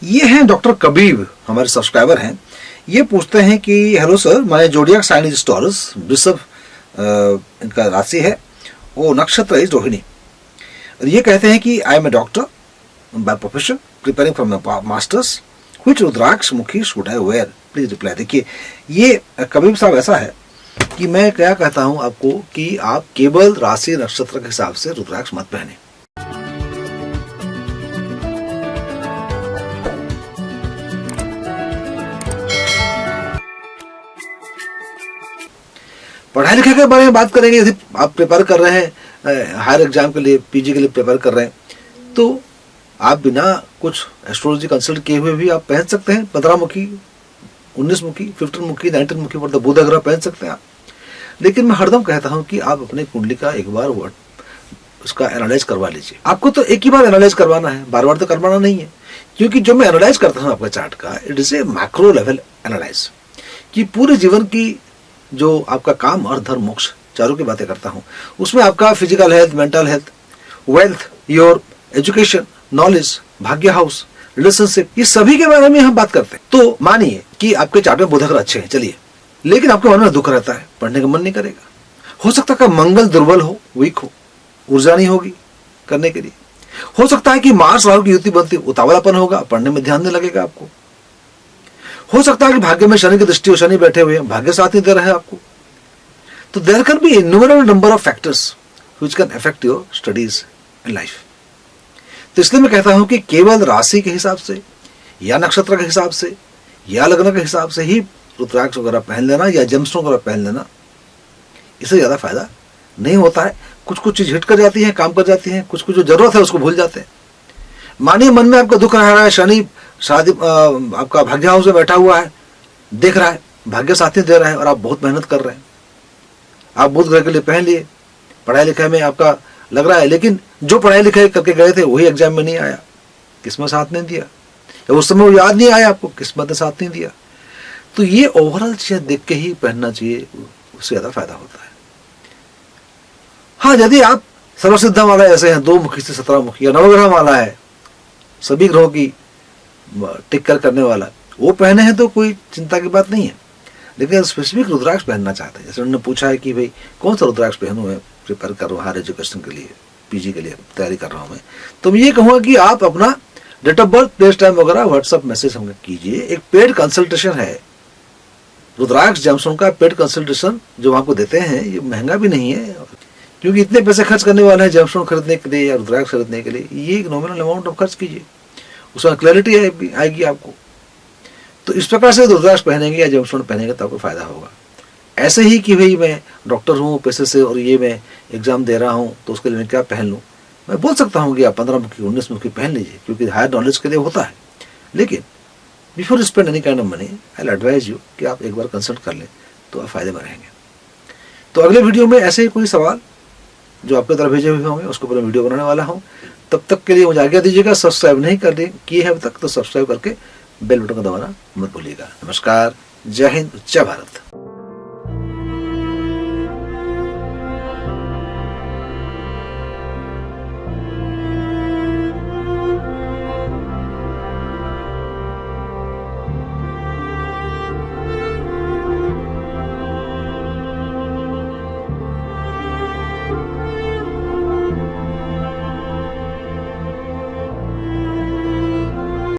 ये हैं डॉक्टर कबीर, हमारे सब्सक्राइबर हैं। ये पूछते हैं कि hello sir, my zodiac sign is Taurus, वृषभ इनका राशि है, वो नक्षत्र इज रोहिणी। और ये कहते हैं कि I am a doctor by profession preparing for my masters, which rudraksha mukhi should I wear, please reply. देखिए, ये कबीर साहब ऐसा है कि मैं क्या कहता हूं आपको कि आप केवल राशि नक्षत्र के हिसाब से रुद्राक्ष मत पहने। पढ़ाई लिखाई के बारे में बात करेंगे। यदि आप प्रिपेयर कर रहे हैं हायर एग्जाम के लिए, पीजी के लिए प्रिपेयर कर रहे हैं, तो आप बिना कुछ एस्ट्रोलॉजी कंसल्ट किए हुए भी आप पहन सकते हैं 15 मुखी, 19 मुखी, 15 मुखी, 19 मुखी पर बुध ग्रह पहन सकते हैं आप। लेकिन मैं हरदम कहता हूं कि आप अपने कुंडली का एक बार उसका एनालाइज करवा लीजिए। आपको तो एक ही बार एनालाइज करवाना है, बार बार तो करवाना नहीं है। क्योंकि जो मैं एनालाइज करता हूं आपका चार्ट का, it is a macro level analyse, कि पूरे जीवन की जो आपका काम और धर्म मोक्ष चारों की बातें करता हूं। उसमें आपका physical health, mental health, wealth, your education, knowledge, भाग्य हाउस, रिलेशनशिप, ये सभी के बारे में हम बात करते हैं। तो मानिए कि आपके चार्ट में बुध ग्रह अच्छे हैं, चलिए, लेकिन आपके मन में दुख रहता है, पढ़ने का मन नहीं करेगा। हो सकता है कि मंगल दुर्बल हो, वीक हो, ऊर्जा नहीं होगी करने के लिए। हो सकता है कि मार्स राहु की युति बनती, उतावलापन होगा, पढ़ने में ध्यान नहीं लगेगा आपको। हो सकता है कि भाग्य में शनि की दृष्टि हो, शनि बैठे हुए हैं, भाग्य साथ नहीं दे रहे हैं आपको। तो there can be innumerable number of factors which can affect your studies in life. तो इसलिए मैं कहता हूं कि केवल राशि के हिसाब से या नक्षत्र के हिसाब से या लग्न के हिसाब से ही रुद्राक्ष वगैरह पहन लेना या जेमस्टोन वगैरह पहन लेना, इससे ज्यादा फायदा नहीं होता है। कुछ कुछ चीज हिट कर जाती है, काम कर जाती है, कुछ कुछ जो जरूरत है उसको भूल जाते हैं। मानिए मन में आपका दुख रह रहा है, शनि शादी आपका भाग्य हाउस में बैठा हुआ है, देख रहा है, भाग्य साथी दे रहा है और आप बहुत मेहनत कर रहे हैं। आप बुध ग्रह के लिए पहन लिए, पढ़ाई लिखाई में आपका लग रहा है, लेकिन जो पढ़ाई लिखाई करके गए थे वही एग्जाम में नहीं आया, किस्मत साथ नहीं दिया, या उस समय वो याद नहीं आया आपको, किस्मत ने साथ नहीं दिया। तो ये ओवरऑल चीज देख के ही पहनना चाहिए, उससे ज्यादा फायदा होता है। हाँ, यदि आप सर्वसिद्धा माला ऐसे हैं, 2 मुखी से 17 मुखी, या नवग्रह माला है, सभी ग्रहों की टिक्कर करने वाला, वो पहने हैं तो कोई चिंता की बात नहीं है। लेकिन स्पेसिफिक रुद्राक्ष पहनना चाहते हैं, जैसे उन्होंने पूछा है कि भाई कौन सा रुद्राक्ष पहनूं, मैं प्रिपेयर कर रहा हूँ हायर एजुकेशन के लिए, पीजी के लिए तैयारी कर रहा हूँ मैं, तो मैं ये कहूँगा कि आप अपना date of birth, place, time वगैरह व्हाट्सएप मैसेज हमें कीजिए। एक पेड कंसल्टेशन है रुद्राक्ष जेमस्टोन का, पेड कंसल्टेशन जो आपको देते हैं, ये महंगा भी नहीं है, क्योंकि इतने पैसे खर्च करने वाले हैं जेमस्टोन खरीदने के लिए या रुद्राक्ष खरीदने के लिए, ये एक नॉमिनल अमाउंट आप खर्च कीजिए, उसमें क्लैरिटी आएगी आपको। तो इस प्रकार से रुद्राक्ष पहनेंगे या जेमस्टोन पहनेंगे तो आपको फायदा होगा। ऐसे ही कि भाई मैं डॉक्टर हूँ पैसे से और ये मैं एग्जाम दे रहा हूँ तो उसके लिए मैं क्या पहन लूँ, मैं बोल सकता हूँ कि आप 15 मुखी, 19 मुखी पहन लीजिए, क्योंकि हायर नॉलेज के लिए होता है। लेकिन before you spend any kind of money, I will advise you कि आप एक बार कंसल्ट कर लें तो आप फायदे में रहेंगे। तो अगले वीडियो में ऐसे ही कोई सवाल जो आपके तरफ भेजे हुए होंगे उसके ऊपर वीडियो बनाने वाला हूँ। तब तक के लिए मुझे आज्ञा दीजिएगा। सब्सक्राइब नहीं किए हैं अब तक तो सब्सक्राइब करके बेल बटन को दबाना मत भूलिएगा। नमस्कार, जय हिंद, जय भारत।